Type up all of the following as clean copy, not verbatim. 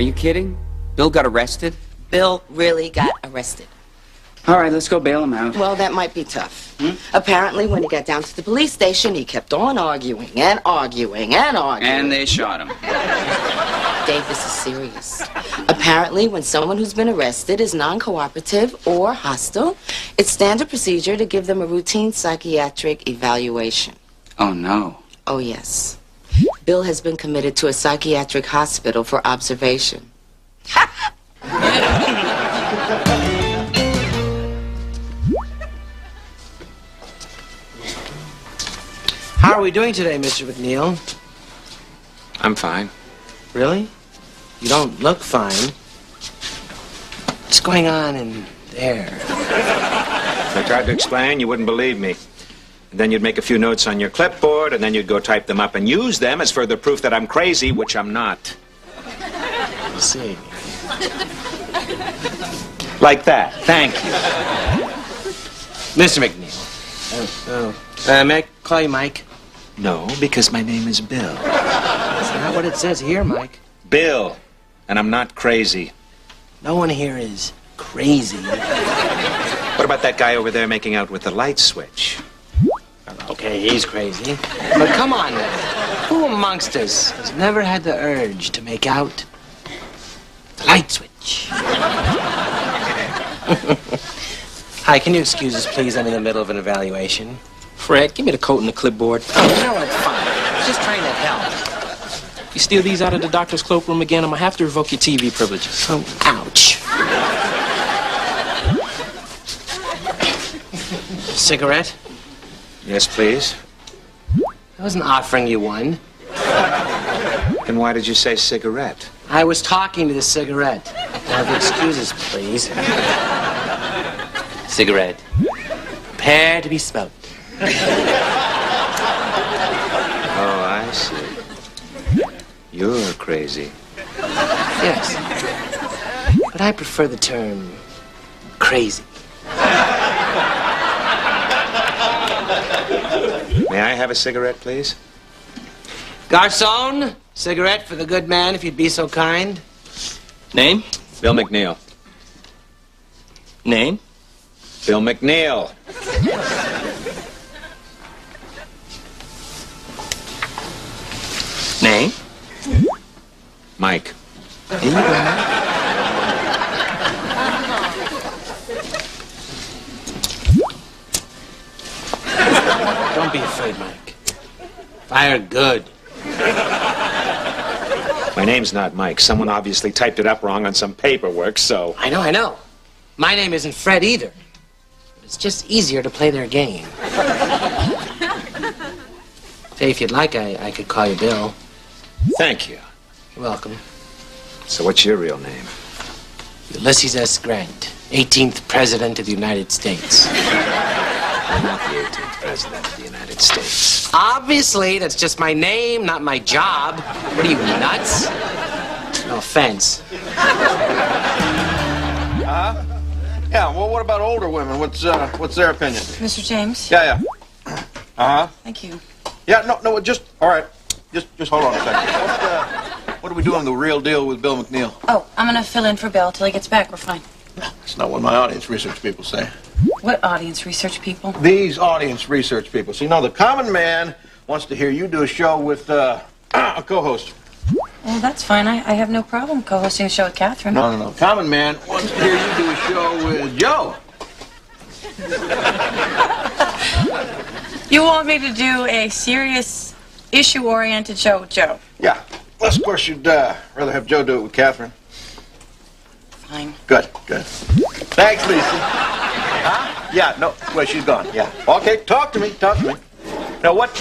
Are you kidding? Bill got arrested? Bill really got arrested. All right, let's go bail him out. Well, that might be tough. Apparently, when he got down to the police station, he kept on arguing and arguing and arguing. And they shot him. Dave, this is serious. Apparently, when someone who's been arrested is non-cooperative or hostile, it's standard procedure to give them a routine psychiatric evaluation. Oh, no. Oh, yes. Bill has been committed to a psychiatric hospital for observation. How are we doing today, Mr. McNeil? I'm fine. Really? You don't look fine. What's going on in there? If I tried to explain, you wouldn't believe me. And then you'd make a few notes on your clipboard, and then you'd go type them up and use them as further proof that I'm crazy, which I'm not. I see. Like that. Thank you. Mr. McNeil. May I call you Mike? No, because my name is Bill. That's not what it says here, Mike. Bill. And I'm not crazy. No one here is crazy. What about that guy over there making out with the light switch? Okay, he's crazy. But come on now. Who amongst us has never had the urge to make out the light switch? Hi, can you excuse us, please? I'm in the middle of an evaluation. Fred, give me the coat and the clipboard. Oh, you know what? Fine. I was just trying to help. If you steal these out of the doctor's cloakroom again, I'm gonna have to revoke your TV privileges. Oh, ouch. Cigarette? Yes, please. I wasn't offering you one. Then why did you say cigarette? I was talking to the cigarette. Now, the excuses, please. Cigarette. Prepare to be smoked. Oh, I see. You're crazy. Yes. But I prefer the term crazy. May I have a cigarette, please? Garçon, cigarette for the good man, if you'd be so kind. Name? Bill McNeil. Name? Bill McNeil. Name? Mike. Here you go. Don't be afraid, Mike. Fire good. My name's not Mike. Someone obviously typed it up wrong on some paperwork, so... I know. My name isn't Fred either. It's just easier to play their game. Say, if you'd like, I could call you Bill. Thank you. You're welcome. So what's your real name? Ulysses S. Grant, 18th President of the United States. I'm not the 18th President of the United States. Obviously, that's just my name, not my job. What are you, nuts? No offense. Yeah, well, what about older women? What's their opinion? Mr. James? Yeah. Thank you. Yeah, no, just, all right. Just hold on a second. What are we doing the real deal with Bill McNeil? Oh, I'm gonna fill in for Bill till he gets back. We're fine. That's not what my audience research people say. What audience research people? These audience research people. See, the common man wants to hear you do a show with a co-host. Well, that's fine. I have no problem co-hosting a show with Catherine. No. Common man wants to hear you do a show with Joe. You want me to do a serious, issue-oriented show with Joe? Yeah. Unless, of course, you'd rather have Joe do it with Catherine. Fine. Good. Thanks, Lisa. Huh? Yeah, no, well, she's gone, yeah. Okay, talk to me. Now, what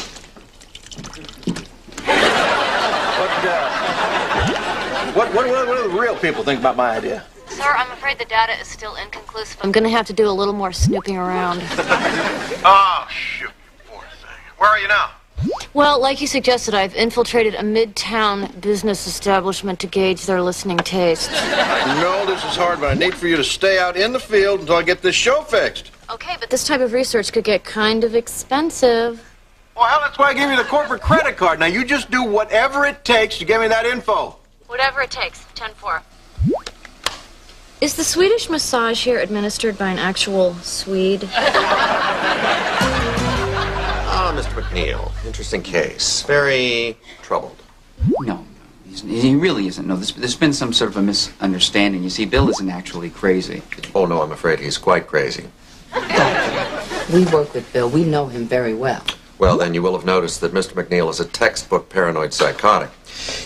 do the real people think about my idea? Sir, I'm afraid the data is still inconclusive. I'm going to have to do a little more snooping around. Oh, shoot, poor thing. Where are you now? Well, like you suggested, I've infiltrated a midtown business establishment to gauge their listening taste. I know this is hard, but I need for you to stay out in the field until I get this show fixed. Okay, but this type of research could get kind of expensive. Well, hell, that's why I gave you the corporate credit card. Now, you just do whatever it takes to get me that info. Whatever it takes. 10-4. Is the Swedish massage here administered by an actual Swede? Ah, Mr. McNeil. Interesting case. Very troubled. No, he really isn't. No, there's been some sort of a misunderstanding. You see, Bill isn't actually crazy. Oh, no, I'm afraid he's quite crazy. We work with Bill. We know him very well. Well, then you will have noticed that Mr. McNeil is a textbook paranoid psychotic.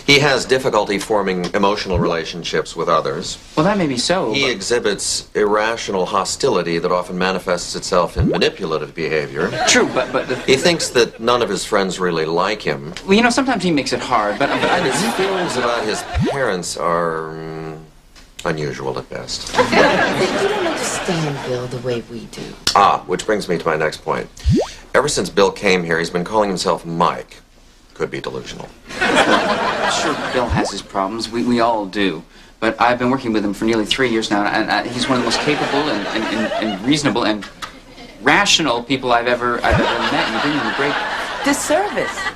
He has difficulty forming emotional relationships with others. Well, that may be so. He exhibits irrational hostility that often manifests itself in manipulative behavior. True, but He thinks that none of his friends really like him. well, you know, sometimes he makes it hard, but His feelings about his parents are unusual at best. You don't understand Bill the way we do. Ah, which brings me to my next point. Ever since Bill came here, he's been calling himself Mike. Could be delusional. sure, Bill has his problems. We all do. But I've been working with him for nearly 3 years now, and he's one of the most capable and reasonable and rational people I've ever met. And you bring him a great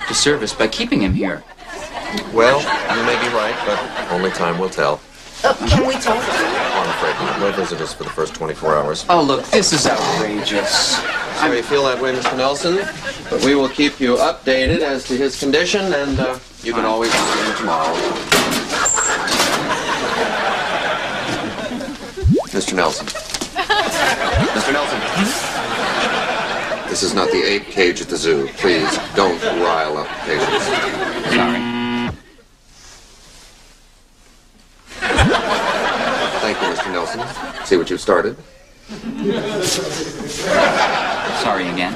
disservice by keeping him here. Well, you may be right, but only time will tell. Can we talk to him? I'm afraid not. No visitors for the first 24 hours. Oh, look, this is outrageous. Sorry you feel that way, Mr. Nelson, but we will keep you updated as to his condition, and you can always see him tomorrow. Mr. Nelson. Mr. Nelson. This is not the ape cage at the zoo. Please, don't rile up patients. Sorry. Thank you, Mr. Nelson. See what you've started? Sorry again.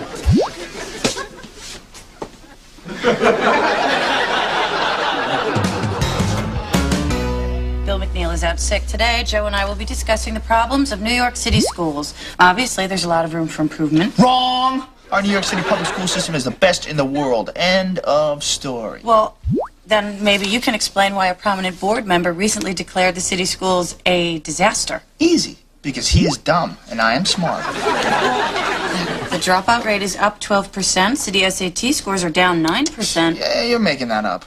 Bill McNeil is out sick today. Joe and I will be discussing the problems of New York City schools. Obviously, there's a lot of room for improvement. Wrong! Our New York City public school system is the best in the world. End of story. Well, then maybe you can explain why a prominent board member recently declared the city schools a disaster. Easy, because he is dumb and I am smart. The dropout rate is up 12%. City SAT scores are down 9%. Yeah, you're making that up.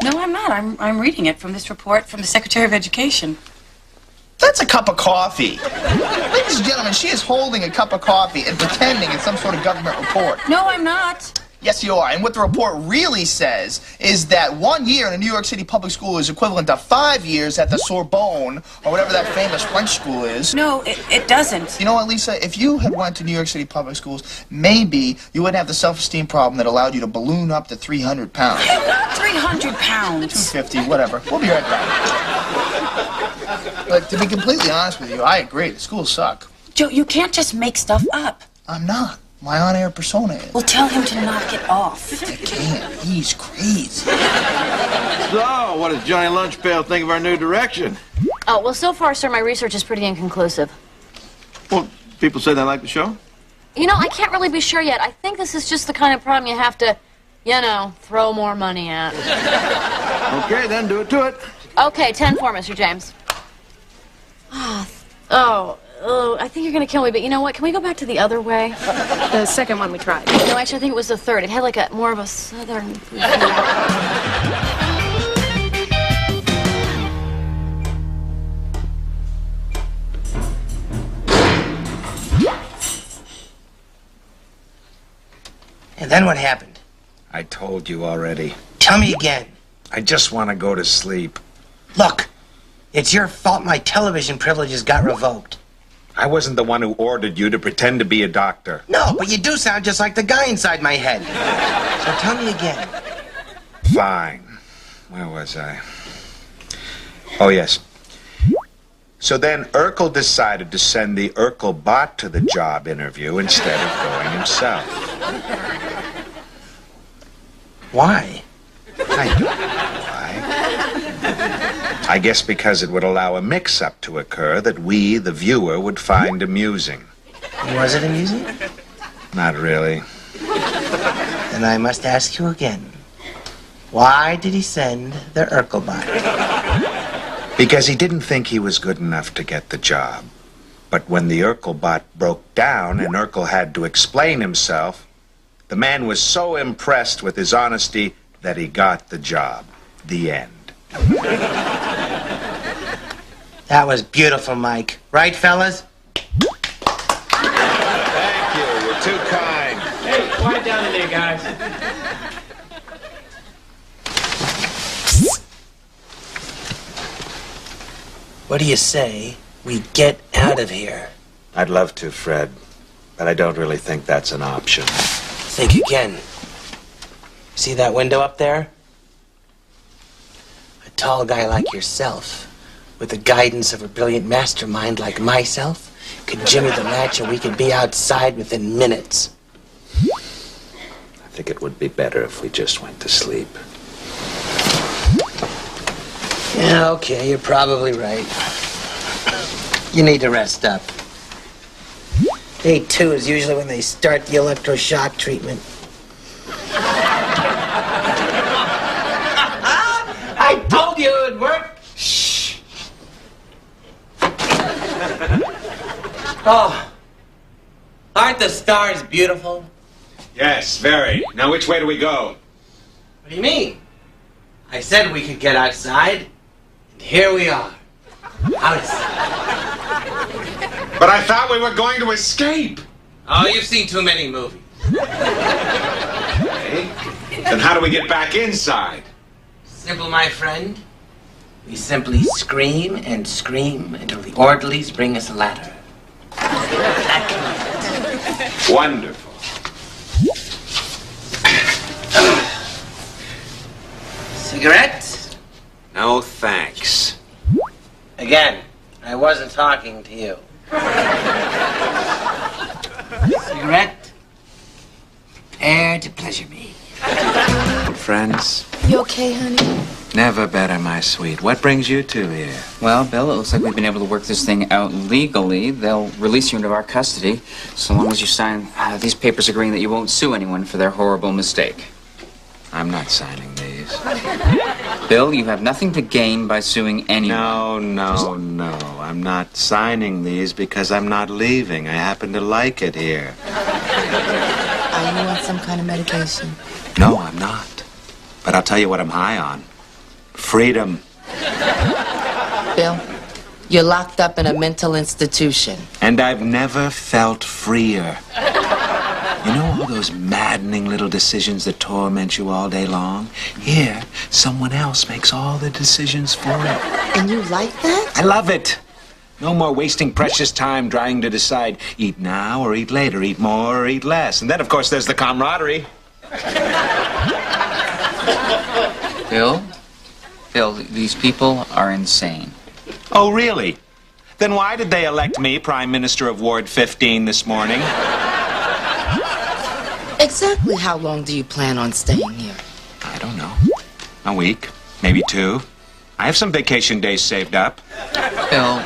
No, I'm not. I'm reading it from this report from the Secretary of Education. That's a cup of coffee. Ladies and gentlemen, she is holding a cup of coffee and pretending it's some sort of government report. No, I'm not. Yes, you are. And what the report really says is that 1 year in a New York City public school is equivalent to 5 years at the Sorbonne, or whatever that famous French school is. No, it doesn't. You know what, Lisa? If you had went to New York City public schools, maybe you wouldn't have the self-esteem problem that allowed you to balloon up to 300 pounds. Not 300 pounds. 250, whatever. We'll be right back. But to be completely honest with you, I agree. The schools suck. Joe, you can't just make stuff up. I'm not. My on-air persona is. Well, tell him to knock it off. I can't. He's crazy. So, what does Johnny Lunchpail think of our new direction? Oh, well, so far, sir, my research is pretty inconclusive. Well, people say they like the show? You know, I can't really be sure yet. I think this is just the kind of problem you have to, you know, throw more money at. Okay, then, do it to it. Okay, 10-4, Mr. James. Oh, I think you're going to kill me, but you know what? Can we go back to the other way? The second one we tried. No, actually, I think it was the third. It had like a more of a southern... And then what happened? I told you already. Tell me again. I just want to go to sleep. Look, it's your fault my television privileges got revoked. I wasn't the one who ordered you to pretend to be a doctor. No, but you do sound just like the guy inside my head. So tell me again. Fine. Where was I? Oh, yes. So then Urkel decided to send the Urkel bot to the job interview instead of going himself. Why? I don't know why. I guess because it would allow a mix-up to occur that we, the viewer, would find amusing. Was it amusing? Not really. Then I must ask you again. Why did he send the Urkel bot? Because he didn't think he was good enough to get the job. But when the Urkel bot broke down and Urkel had to explain himself, the man was so impressed with his honesty that he got the job. The end. That was beautiful, Mike. Right, fellas? Thank you. You're too kind. Hey, quiet down in there, guys. What do you say we get out of here? I'd love to, Fred, but I don't really think that's an option. Think again. See that window up there? A tall guy like yourself, with the guidance of a brilliant mastermind like myself, could jimmy the latch and we could be outside within minutes. I think it would be better if we just went to sleep. Yeah, okay, you're probably right. You need to rest up. Day 2 is usually when they start the electroshock treatment. I told you it would work! Shh! Oh, aren't the stars beautiful? Yes, very. Now, which way do we go? What do you mean? I said we could get outside, and here we are. Outside. But I thought we were going to escape. Oh, you've seen too many movies. Okay. Then how do we get back inside? Simple, my friend. We simply scream and scream until the orderlies bring us a ladder. Wonderful. Cigarette? No, thanks. Again, I wasn't talking to you. Cigarette? Air to pleasure me. Friends, You okay, honey? never better, my sweet. What brings you two here? Well, Bill, it looks like we've been able to work this thing out legally. They'll release you into our custody so long as you sign these papers agreeing that you won't sue anyone for their horrible mistake. I'm not signing these. Bill, you have nothing to gain by suing anyone. No. I'm not signing these because I'm not leaving. I happen to like it here. Are you on some kind of medication? No, I'm not. But I'll tell you what I'm high on. Freedom. Bill, you're locked up in a mental institution. And I've never felt freer. You know all those maddening little decisions that torment you all day long? Here, someone else makes all the decisions for you. And you like that? I love it. No more wasting precious time trying to decide, eat now or eat later, eat more or eat less. And then, of course, there's the camaraderie. Bill, these people are insane. Oh, really? Then why did they elect me Prime Minister of Ward 15 this morning? Exactly how long do you plan on staying here? I don't know. A week, maybe 2. I have some vacation days saved up. Bill,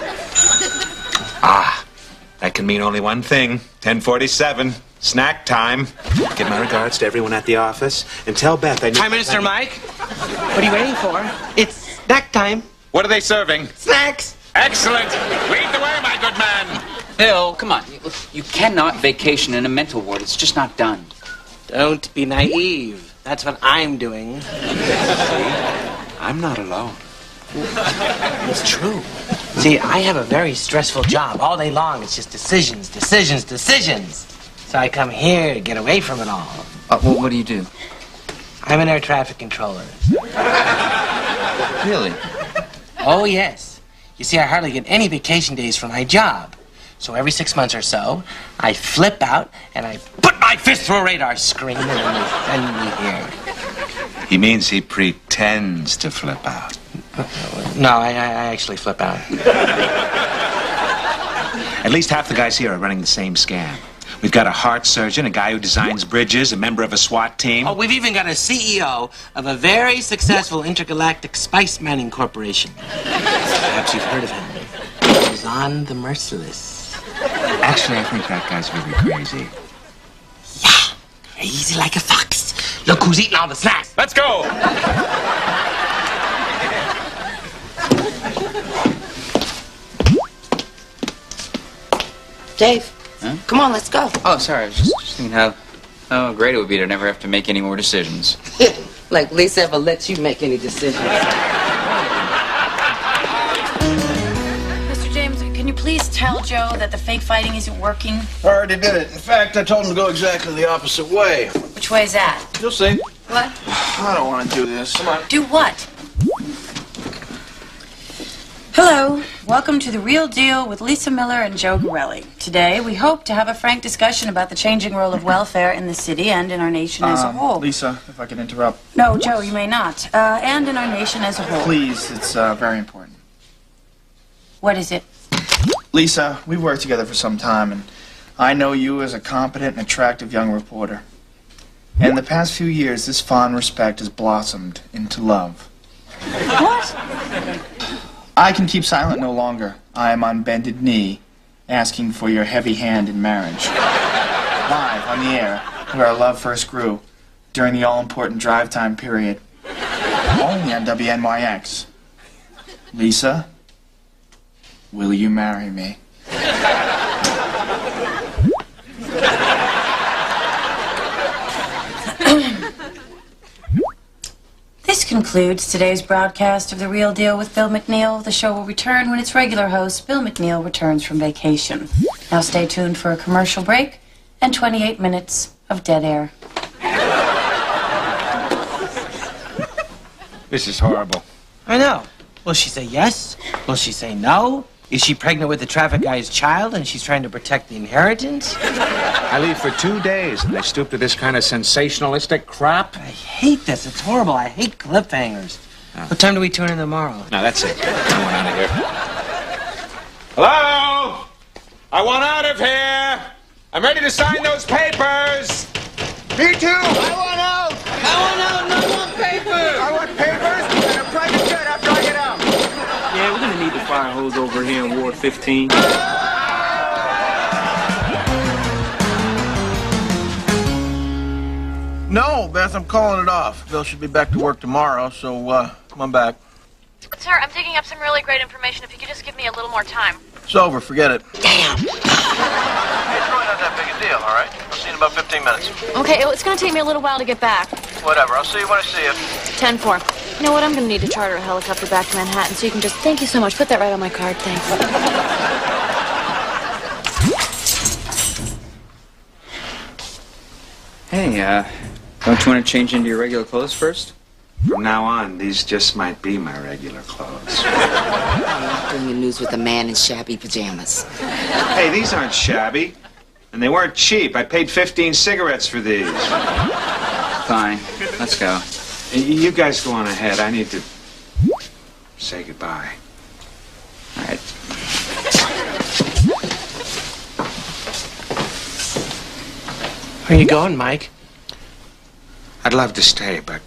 That can mean only one thing. 10:47, snack time. Give my regards to everyone at the office and tell Beth I need... Prime Minister Mike? What are you waiting for? It's snack time. What are they serving? Snacks! Excellent. Lead the way, my good man. Bill, come on. You cannot vacation in a mental ward. It's just not done. Don't be naive. That's what I'm doing. I'm not alone. It's true. See, I have a very stressful job. All day long, it's just decisions. So I come here to get away from it all. What do you do? I'm an air traffic controller. Really? Oh, yes. You see, I hardly get any vacation days for my job. So every 6 months or so, I flip out and I put my fist through a radar screen and then they send me here. He means he pretends to flip out. No, I actually flip out. At least half the guys here are running the same scam. We've got a heart surgeon, a guy who designs bridges, a member of a SWAT team. Oh, we've even got a CEO of a very successful intergalactic spice mining corporation. Perhaps you've heard of him. He's on the Merciless. Actually, I think that guy's really crazy. Yeah, crazy like a fox. Look who's eating all the snacks. Let's go! Dave, come on, let's go. Oh, sorry. I was just thinking how great it would be to never have to make any more decisions. Like Lisa ever lets you make any decisions. tell Joe that the fake fighting isn't working? I already did it. In fact, I told him to go exactly the opposite way. Which way is that? You'll see. What? I don't want to do this. Come on. Do what? Hello. Welcome to The Real Deal with Lisa Miller and Joe Gorelli. Today, we hope to have a frank discussion about the changing role of welfare in the city and in our nation as a whole. Lisa, if I could interrupt. No, Joe, you may not. And in our nation as a whole. Please, it's very important. What is it? Lisa, we've worked together for some time, and I know you as a competent and attractive young reporter. And in the past few years, this fond respect has blossomed into love. What? I can keep silent no longer. I am on bended knee, asking for your heavy hand in marriage. Live on the air, where our love first grew, during the all-important drive time period. Only on WNYX. Lisa, will you marry me? This concludes today's broadcast of The Real Deal with Bill McNeil. The show will return when its regular host, Bill McNeil, returns from vacation. Now stay tuned for a commercial break and 28 minutes of dead air. This is horrible. I know. Will she say yes? Will she say no? Is she pregnant with the traffic guy's child and she's trying to protect the inheritance? I leave for 2 days and they stoop to this kind of sensationalistic crap. I hate this. It's horrible. I hate cliffhangers. Oh. What time do we tune in tomorrow? No, that's it. I want out of here. Hello? I want out of here. I'm ready to sign those papers. Me too. I want out. I want out. No more papers. I want papers and a private jet after I get out. Yeah, we're gonna need the fire hose over here in Ward 15. No, Beth, I'm calling it off. Bill should be back to work tomorrow, so come on back. Sir, I'm digging up some really great information. If you could just give me a little more time. It's over. Forget it. Damn. Hey, it's really not that big a deal, all right? I'll see you in about 15 minutes. Okay, it's going to take me a little while to get back. Whatever. I'll see you when I see you. 10-4. You know what? I'm going to need to charter a helicopter back to Manhattan, so you can just... Thank you so much. Put that right on my card. Thanks. Hey, don't you want to change into your regular clothes first? From now on, these just might be my regular clothes. Bring you news with a man in shabby pajamas. Hey, these aren't shabby. And they weren't cheap. I paid 15 cigarettes for these. Fine. Let's go. You guys go on ahead. I need to say goodbye. All right. Where are you going, Mike? I'd love to stay, but...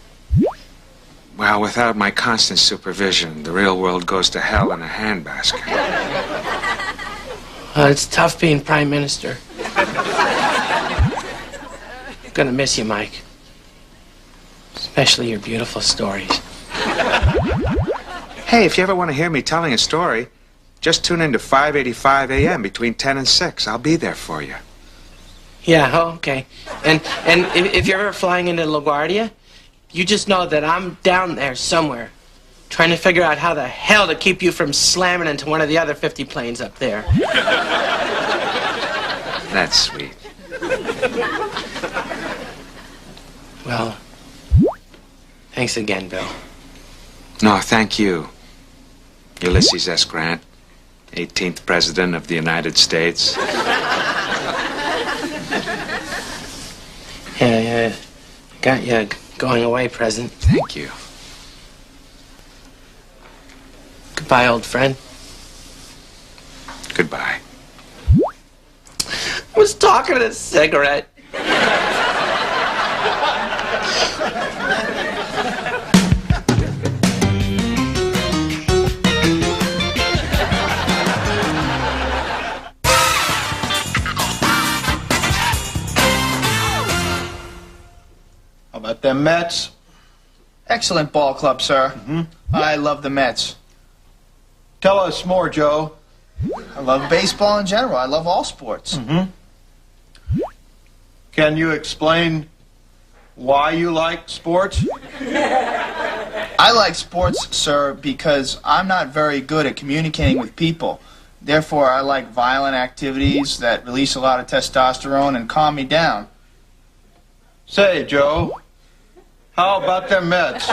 well, without my constant supervision, the real world goes to hell in a handbasket. It's tough being Prime Minister. Gonna miss you, Mike. Especially your beautiful stories. Hey, if you ever want to hear me telling a story, just tune in to 585 a.m. between 10 and 6. I'll be there for you. Yeah, oh, okay. And if you're ever flying into LaGuardia, you just know that I'm down there somewhere, trying to figure out how the hell to keep you from slamming into one of the other 50 planes up there. That's sweet. Well, thanks again, Bill. No, thank you. Ulysses S. Grant, 18th President of the United States. Yeah, got you a going away present. Thank you. Goodbye, old friend. Goodbye. I was talking to this cigarette. How about them Mets? Excellent ball club, sir. Mm-hmm. I love the Mets. Tell us more, Joe. I love baseball in general. I love all sports. Mm-hmm. Can you explain why you like sports? I like sports, sir, because I'm not very good at communicating with people. Therefore, I like violent activities that release a lot of testosterone and calm me down. Say, Joe, how about them Mets?